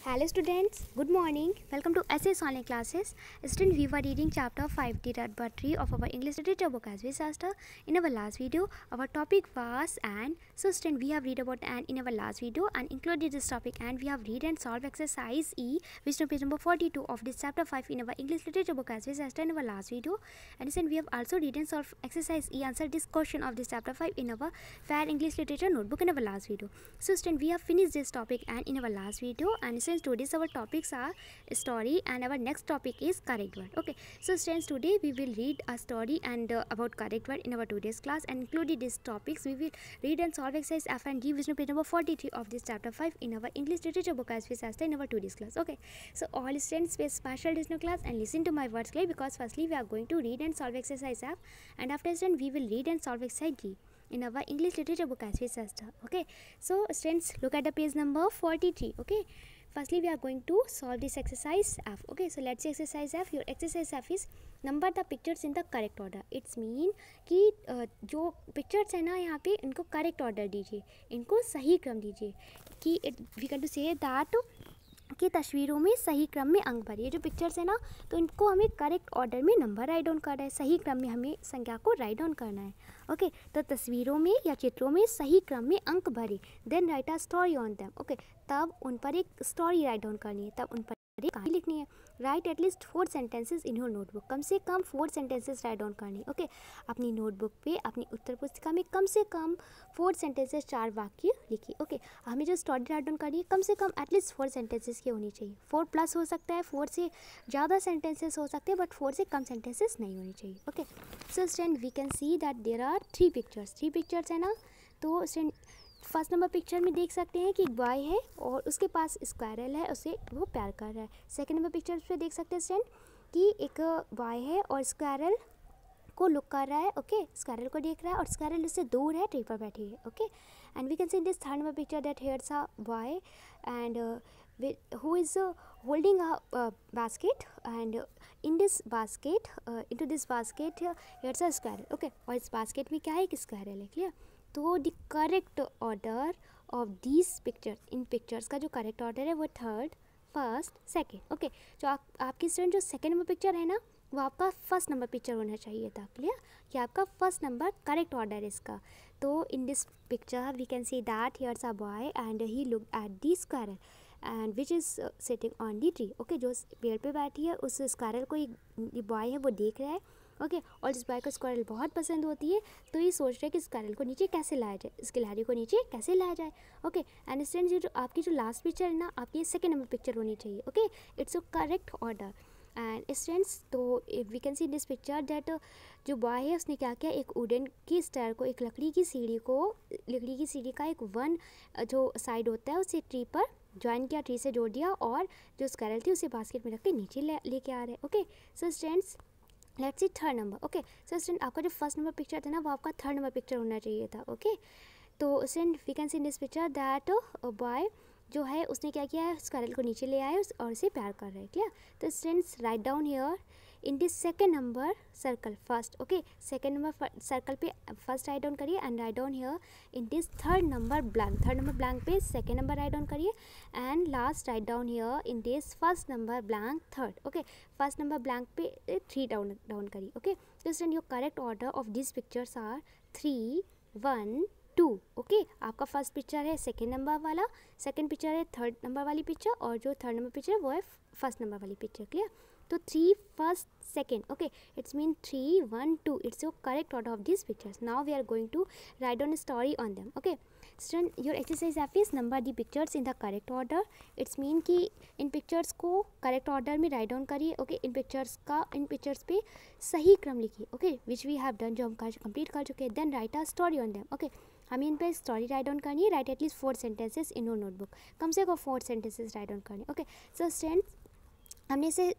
Hello students, good morning. Welcome to SS Online Classes. Student, we were reading chapter 5, the Radbattery of our English literature book as we started. In our last video, our topic was and. So student, we have read about and in our last video and included this topic, and we have read and solve exercise E, which is page number 42 of this chapter 5 in our English literature book as we started in our last video. And student, we have also read and solve exercise E, answer this question of this chapter 5 in our Fair English Literature notebook in our last video. So student, we have finished this topic and in our last video, and since today's our topics are story and our next topic is correct word. Okay, so students, today we will read a story and about correct word in our today's class, and included these topics we will read and solve exercise F and G, which is page number 43 of this chapter 5 in our English literature book as we started in our today's class. Okay, so all students pay special attention class and listen to my words clearly, because firstly we are going to read and solve exercise F, and after that we will read and solve exercise G in our English literature book as we started. Okay, so students, look at the page number 43. Okay, firstly we are going to solve this exercise F. Okay, so let's see exercise F. Your exercise F is number the pictures in the correct order. It's mean कि जो pictures है ना यहाँ पे इनको correct order दीजिए, इनको सही क्रम दीजिए कि we can to say that कि तस्वीरों में सही क्रम में अंक भरिए. जो पिक्चर्स है ना तो इनको हमें करेक्ट ऑर्डर में नंबर राइट डाउन करना है, सही क्रम में हमें संख्या को राइट डाउन करना है. ओके, तो तस्वीरों में या चित्रों में सही क्रम में अंक भरे, then write a story on them. Okay, तब उन पर एक स्टोरी राइट डाउन करनी है, तब उन पर एक कहानी लिखनी है. Write at least 4 sentences in your notebook. कम से कम 4 सेंटेंसेस राइट डाउन करनी. ओके, अपनी नोटबुक पे अपनी उत्तर पुस्तिका में कम से कम 4 सेंटेंसेस 4 वाक्य लिखिए. ओके, हमें जो स्टोरी राइट डाउन करनी है कम से कम एटलीस्ट 4 सेंटेंसेस की होनी चाहिए. 4 प्लस हो सकता है, 4 से ज़्यादा सेंटेंसेस हो सकते हैं, बट 4 से कम सेंटेंसेस नहीं होनी चाहिए. Okay, so student, we can see that there are 3 pictures. 3 pictures है ना, तो स्टूडेंट फर्स्ट नंबर पिक्चर में देख सकते हैं कि एक बॉय है और उसके पास स्क्वायरल है, उसे वो प्यार कर रहा है. सेकंड नंबर पिक्चर पे देख सकते हैं स्टूडेंट कि एक बॉय है और स्क्वायरल को लुक कर रहा है. ओके, स्क्वायरल को देख रहा है और स्क्वायरल उससे दूर है, ट्री पर बैठी है. Okay, and we can see in this third number picture that here's a boy and who is holding a basket, and in this basket into this basket here's a squirrel. Okay, और इस basket में क्या है, एक squirrel है. Clear? तो the correct order of these pictures, in pictures का जो करेक्ट ऑर्डर है वो थर्ड, फर्स्ट, सेकेंड. ओके, जो आपकी स्टूडेंट जो सेकेंड नंबर पिक्चर है ना वो आपका फर्स्ट नंबर पिक्चर होना चाहिए था. क्लियर? कि आपका फर्स्ट नंबर करेक्ट ऑर्डर है इसका. तो in this picture we can see that here's a boy and he look at the squirrel and which is sitting on the tree. Okay, जो पेड़ पे बैठी है उस स्क्वायरल को ये बॉय है वो देख रहा है. ओके, और जिस बॉय को स्क्वायरल बहुत पसंद होती है तो ये सोच रहा है कि स्क्वायरल को नीचे कैसे लाया जाए, इस गिलहरी को नीचे कैसे लाया जाए. ओके, एंड स्टूडेंट जो आपकी जो लास्ट पिक्चर है ना आपकी सेकेंड नंबर पिक्चर होनी चाहिए. Okay, it's a correct order. And students, तो we can see this picture that जो बॉय है उसने क्या किया, एक वुडन की स्टार को, एक लकड़ी की सीढ़ी का एक वन जो साइड होता है उसे ट्री पर ज्वाइन किया, ट्री से जोड़ दिया, और जो स्क्वायरल थी उसे बास्केट में रख के नीचे लेके आ रहे हैं. Okay, so students let's see third number. Okay, so student आपका जो फर्स्ट नंबर पिक्चर था ना वो आपका थर्ड नंबर पिक्चर होना चाहिए था. ओके, तो student we can see in this picture that boy जो है उसने क्या किया है, स्क्वायरल को नीचे ले आया और उसे प्यार कर रहा है. क्लियर? तो students write down here in this second number circle first. Okay, second number circle पे फर्स्ट राइट डाउन करिए and write down here in this third number blank पे सेकेंड नंबर राइट डाउन करिए and last write down here in this first number blank third. Okay, first number blank पे 3 down करिए. Okay, तो student your correct order of this pictures are 3, 1, 2. Okay, आपका first picture है second number वाला, second picture है third number वाली picture, और जो थर्ड नंबर पिक्चर है वो है फर्स्ट नंबर वाली पिक्चर. क्लियर? तो 3, first, second. Okay, it's mean 3, 1, 2. It's your correct order of this pictures. Now we are going to write down story on them. Okay, student your exercise F is number the pictures in the correct order. It's mean कि इन pictures को correct order में write down करिए. Okay, इन pictures पे सही क्रम लिखिए. Okay, which we have done, जो हम कंप्लीट कर चुके हैं. Then write a story on them. Okay, हमें इन पर स्टोरी राइट डाउन करनी है. Write at least 4 sentences in your notebook. कम से कम 4 सेंटेंसेस राइट डाउन करनी है. ओके, सो स्टूडेंट्स हमने इसे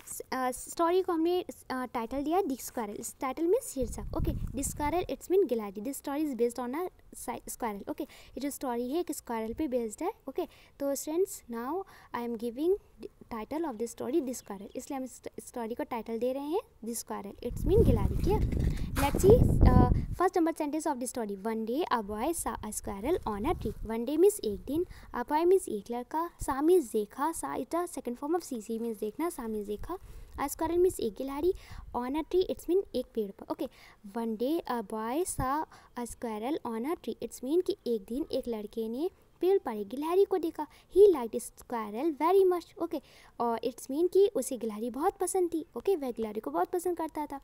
स्टोरी को हमने टाइटल दिया द स्क्वायरल. टाइटल मीन्स शीर्षक. Okay, the squirrel it's mean गिलहरी. This story is based on a squirrel. Okay, ये जो स्टोरी है एक स्क्वायरल पे बेस्ड है. ओके, तो friends now I am giving title of the story the squirrel. इसलिए हम स्टोरी को टाइटल दे रहे हैं द स्क्वायरल इट्स मीन गिलहरी. Clear? Let's see first number sentence of the story. One day a boy saw a squirrel on a tree. One day means एक दिन, a boy means एक लड़का, सा मीन्स देखा, saw is the second form of see means देखना, saw means देखा, a squirrel means एक गिलहरी, on a tree it's mean एक पेड़ पर. Okay, one day a boy saw a squirrel on a tree it's mean कि एक दिन एक लड़के ने पेड़ पर एक गिलहरी को देखा. He liked squirrel very much. Okay, और इट्स मीन कि उसे गिलहरी बहुत पसंद थी. ओके, वह गिलहरी को बहुत पसंद करता था.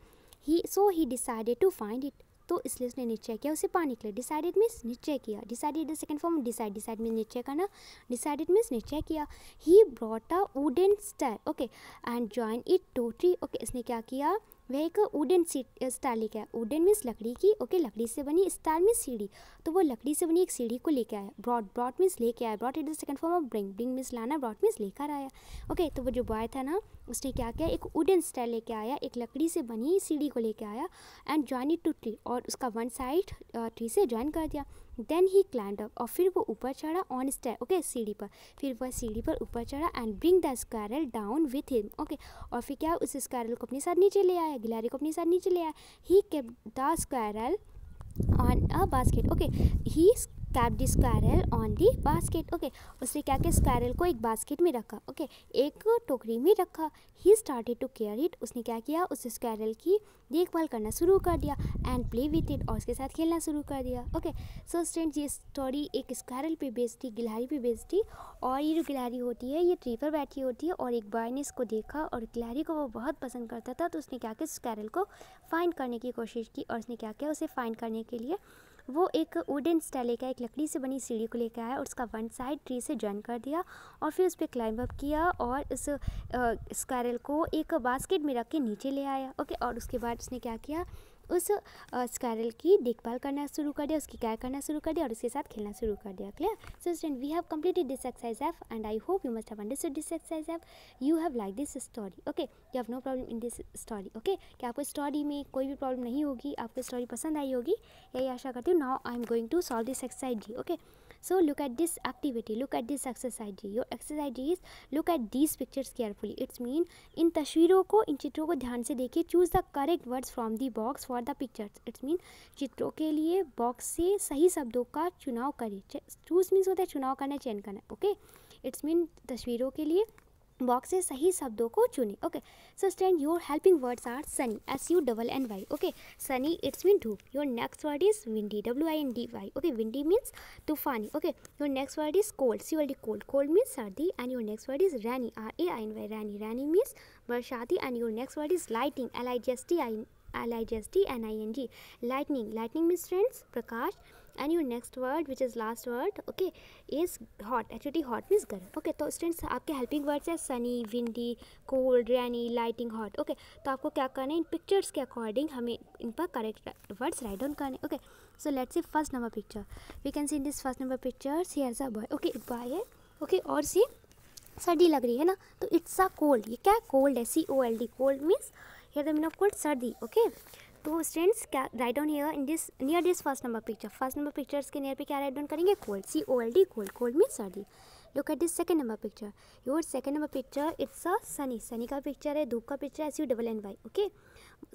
He decided to find it. तो इसलिए उसने निश्चय किया उसे पाने के लिए. डिसाइडेड मीन्स निश्चय किया. Decided the second form decide. Decide means निश्चय करना. डिसाइडेड मीन्स निश्चय किया. He brought a wooden star. Okay, and join it to tree. Okay, इसने क्या किया, वह एक वुडन स्टार लेके आया. वुडन मीन्स लकड़ी की. ओके, लकड़ी से बनी. स्टार मीन्स सीढ़ी. तो वो लकड़ी से बनी एक सीढ़ी को लेके आया. ब्रॉट मीन्स लेके आया. Brought it the second form of bring. Bring means लाना. ब्रॉट मीन्स लेकर आया. ओके, तो वो जो बॉय था ना उसने क्या किया, एक वुडन स्टार लेके आया, एक लकड़ी से बनी सीढ़ी को लेके आया. And join it to tree, और उसका वन साइड ट्री से ज्वाइन कर दिया. देन ही क्लाइंड अप, और फिर वो ऊपर चढ़ा ऑन स्टेयर. ओके, सीढ़ी पर. फिर वह सीढ़ी पर ऊपर चढ़ा and bring the squirrel down with him. Okay, और फिर क्या, उस स्क्वायरल को अपने साथ नीचे ले आया, गिलहरी को अपने साथ नीचे ले आया. He kept the squirrel on a basket. Okay, he cap the squirrel on the basket. Okay, उसने क्या किया, स्क्वायरल को एक बास्केट में रखा. ओके, एक टोकरी में रखा. He started to care it. उसने क्या किया, उस स्क्वायरल की देखभाल करना शुरू कर दिया. एंड प्ले विथ इट, और उसके साथ खेलना शुरू कर दिया. ओके, सो स्टूडेंट्स ये स्टोरी एक स्क्वायरल पे बेस्ड थी, गिलहरी पे बेस्ड थी. और ये जो गिलहरी होती है ये ट्री पर बैठी होती है, और एक बॉय ने इसको देखा और गिलहरी को वो बहुत पसंद करता था. तो उसने क्या किया, स्क्वायरल को फाइंड करने की कोशिश की. और उसने क्या किया, उसे फाइंड करने के लिए वो एक वुडन स्टार लेकर एक लकड़ी से बनी सीढ़ी को लेकर आया और उसका वन साइड ट्री से ज्वाइन कर दिया. और फिर उस पर क्लाइंब अप किया और इस स्क्वायरल को एक बास्केट में रख के नीचे ले आया. ओके, और उसके बाद उसने क्या किया, उस स्क्वायरल की देखभाल करना शुरू कर दिया, उसकी केयर करना शुरू कर दिया और उसके साथ खेलना शुरू कर दिया. Clear? So student, we have completed this exercise F and I hope you must have understood this exercise F. You have like this story. Okay, you have no problem in this story. Okay, कि आपको story में कोई भी problem नहीं होगी, आपको story पसंद आई होगी, यही आशा करती हूँ. Now I am going to solve this exercise ji. Okay, so look at this activity, look at this exercise G. Your exercise G is look at these pictures carefully. It's mean इन तस्वीरों को, इन चित्रों को ध्यान से देखिए. Choose the correct words from the box for the pictures. It's mean चित्रों के लिए बॉक्स से सही शब्दों का चुनाव करें. चूज़ मीन्स होता है चुनाव करना, चयन करना. ओके, इट्स मीन तस्वीरों के लिए बॉक्स से सही शब्दों को चुने. Okay, so stand your helping words are sunny, SUNNY. Okay, sunny it's mean धूप. Your next word is windy, WINDY. Okay, windy means तूफानी. Okay, your next word is cold, COLD. Cold, cold means सर्दी. And your next word is rainy, RAINY. Rainy, rainy means बरसाती. And your next word is lightning, LIGHTNING. lightning, lightning means friends प्रकाश. and your next word which is last word okay is hot, HOT. hot means गर्म. okay, तो students आपके helping words है Sunny, windy, cold, रैनी, lighting, hot. Okay, तो आपको क्या करना है, इन पिक्चर्स के अकॉर्डिंग हमें इन पर करेक्ट वर्ड्स राइट डाउन करने. Okay, so let's see first number picture. We can see in this first number picture here's a boy. Okay, एक बॉय है. ओके, और सी सर्दी लग रही है ना, तो इट्स अ कोल्ड. ये क्या, कोल्ड है, COLD. Cold means here the meaning of cold, सर्दी. ओके, तो स्टूडेंट्स क्या write down here in this near this first number picture. First number pictures के नियर पे क्या राइट डाउन करेंगे, cold, COLD. Cold, cold means सर्दी. Look at this second number picture. Your second number picture it's a sunny. Sunny का picture है, धूप का picture है, SUNNY. ओके,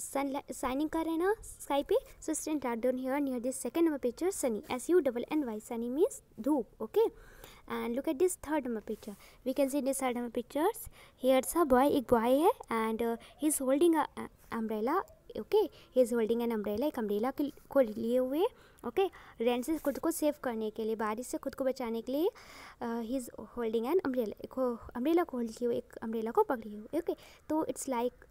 सन शाइनिंग कर रहे हैं ना स्काई पे. So student write down here near this second number picture sunny, SUNNY. Sunny means धूप. Okay, and look at this third number picture. We can see in this third number pictures here's a boy. एक boy है and he's holding a umbrella. Okay, he is holding an umbrella. एक umbrella को लिए हुए. Okay, rain से खुद को save करने के लिए, बारिश से खुद को बचाने के लिए he is holding an umbrella. Umbrella को होल्ड किए हुए, एक अम्ब्रेला को पकड़े हुए. ओके, तो it's like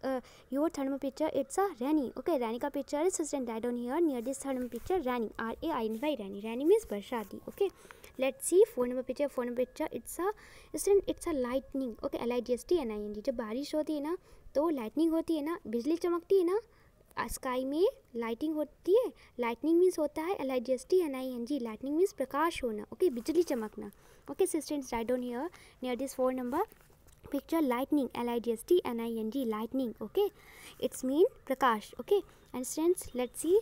your third number picture it's a rainy. Okay, rainy का पिक्चर है. So write on here near this third number picture rainy, RAINY. Rainy, rainy means बरसाती. Okay, let's see four number picture. Four number picture it's a lightning. Okay, LIGHTNING. जब बारिश होती है ना तो lightning होती है ना, बिजली चमकती है ना, स्काई में लाइटिंग होती है. लाइटनिंग मीन्स होता है LIGHTNING. लाइटनिंग मीन्स प्रकाश होना. ओके, बिजली चमकना. Okay, students write down here near this four number picture lightning, lightning, lightning. Okay, it's mean prakash. Okay, and students, let's see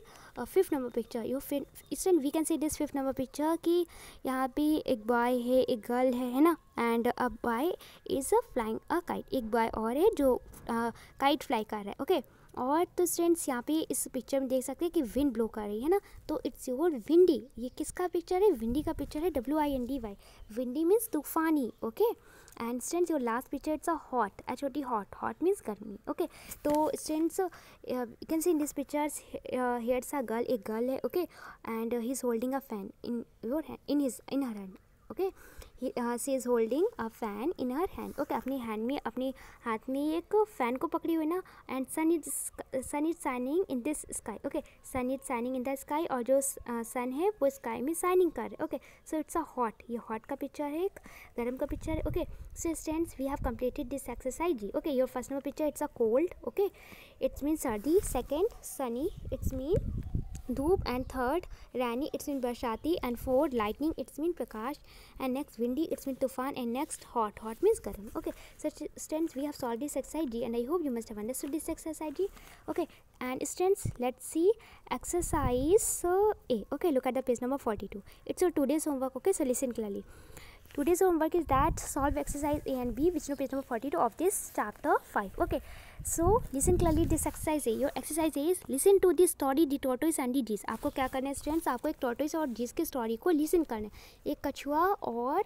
fifth number picture. Student, we can see this fifth number picture कि यहाँ पे एक boy है, एक girl है ना, and a boy is flying a kite. एक boy और है जो kite fly कर रहा है. Okay, और तो स्टूडेंट्स यहाँ पे इस पिक्चर में देख सकते हैं कि विंड ब्लो कर रही है ना, तो इट्स योर विंडी. ये किसका पिक्चर है? विंडी का पिक्चर है. WINDY. विंडी मीन्स तूफानी. Okay, and students your last picture it's a hot. HOT, hot. Hot means गर्मी. ओके, तो students you can see in this pictures here's a girl. एक girl है. Okay, and he is holding a fan in your hand, in her hand. Okay, she is holding a fan in her hand. Okay, अपने hand में, अपने हाथ में एक fan को पकड़ी हुई ना. And sun is shining in this sky. Okay, sun is shining in the sky, और जो सन है वो स्काई में शाइनिंग कर रहे. Okay, so it's a hot. ये हॉट का पिक्चर है, एक गर्म का पिक्चर है. Okay, so students we have completed this exercise ji. Okay, your first number picture it's a cold. Okay, it's mean सर्दी. सेकेंड सनी, इट्स मीन धूप. And third rainy, it's mean बरसाती. And fourth lightning, it's mean प्रकाश. And next windy, it's mean तूफान. And next hot. Hot means गर्म. Okay, so students, we have solved this exercise G, and I hope you must have understood this exercise G. Okay, and students, let's see exercise A. Okay, look at the page number 42. It's your today's homework. Okay, so listen clearly. Today's homework is that solve exercise A and B, which is page number 42 of this chapter 5. Okay, so listen clearly this exercise A. Your exercise A is listen to the story the tortoise and the geese. आपको क्या करना है students? आपको एक tortoise और geese की story को listen करना है. एक कछुआ और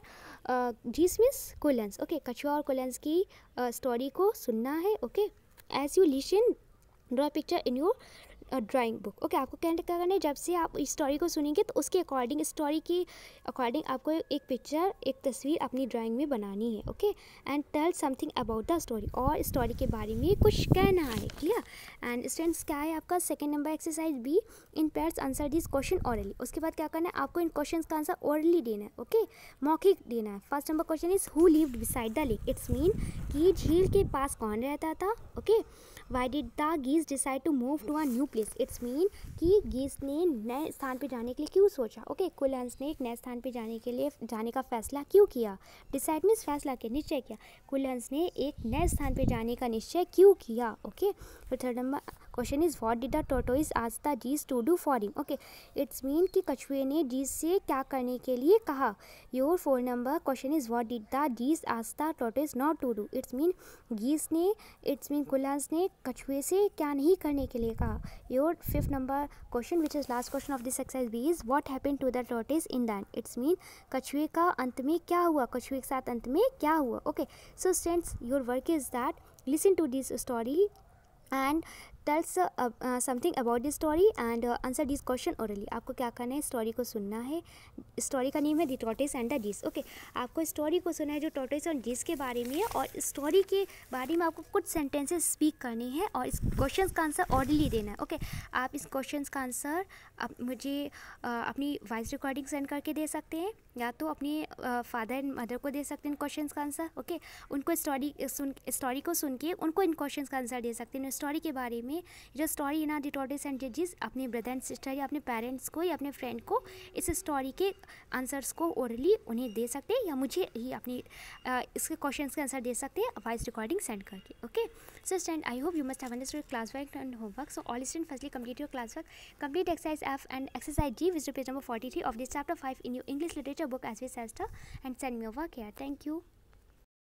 geese मीन्स कोलन्स. ओके, कछुआ और कोलन्स की स्टोरी को सुनना है. Okay, as you listen draw picture in your drawing book. Okay, आपको क्या करना है? जब से आप इस स्टोरी को सुनेंगे तो उसके अकॉर्डिंग, स्टोरी की अकॉर्डिंग आपको एक पिक्चर, एक तस्वीर अपनी ड्राइंग में बनानी है. Okay, and tell something about the story, और स्टोरी के बारे में कुछ कहना है. क्लियर? एंड स्टूडेंट्स, क्या है आपका second number exercise B, in pairs answer this question orally. उसके बाद क्या करना है? आपको इन क्वेश्चन का आंसर ओरली देना है. ओके, मौखिक देना है. First number question is who lived beside the lake. It's mean कि झील के पास कौन रहता था. Okay, why did the geese decide to move to a new place. It's mean कि गीज ने नए स्थान पे जाने के लिए क्यों सोचा. ओके, कुलहंस ने एक नए स्थान पे जाने का फैसला क्यों किया. डिसाइड मीन्स फैसला किया, निश्चय किया. कुलहंस ने एक नए स्थान पे जाने का निश्चय क्यों किया. ओके, तो third number question is what did the tortoise ask the geese to do for him. Okay, it's mean कि कछुए ने जीस से क्या करने के लिए कहा. Your four number question is what did the geese ask the tortoise not to do. It's mean geese ने, इट्स मीन कुलहंस ने कछुए से क्या नहीं करने के लिए कहा. Your fifth number question which is last question of this exercise B is what happened to the tortoise in the end. It's mean कछुए का अंत में क्या हुआ, कछुए के साथ अंत में क्या हुआ. Okay, so students, your work is that listen to this story and tells something about this story and answer this question orally. आपको क्या करना है? स्टोरी को सुनना है. स्टोरी का नेम है द टॉर्टोइस एंड द जीस. ओके, आपको स्टोरी को सुनना है जो टॉर्टोइस और जीस के बारे में है, और स्टोरी के बारे में आपको कुछ सेंटेंसेस स्पीक करने हैं और इस क्वेश्चन का आंसर ऑर्डरली देना है. ओके, आप इस क्वेश्चन का आंसर मुझे अपनी वॉइस रिकॉर्डिंग सेंड करके दे सकते हैं, या तो अपने फादर एंड मदर को दे सकते हैं क्वेश्चन का आंसर. ओके, उनको स्टोरी को सुन के उनको इन क्वेश्चन का आंसर दे सकते हैं. स्टोरी के बारे में, जो स्टोरी है ना द टॉर्टोइस एंड जीस, अपने ब्रदर एंड सिस्टर या अपने पेरेंट्स को या अपने फ्रेंड को इस स्टोरी के आंसर्स को ओरली उन्हें दे सकते हैं, या मुझे ही अपनी इसके क्वेश्चंस के आंसर दे सकते हैं वॉइस रिकॉर्डिंग सेंड करके. Okay, so student, I hope you must have understood class work and homework. So all student, firstly complete your class work, complete exercise F and exercise G, which is page number 43 of this chapter 5 in your English literature book as we said, and send me your work here. Thank you.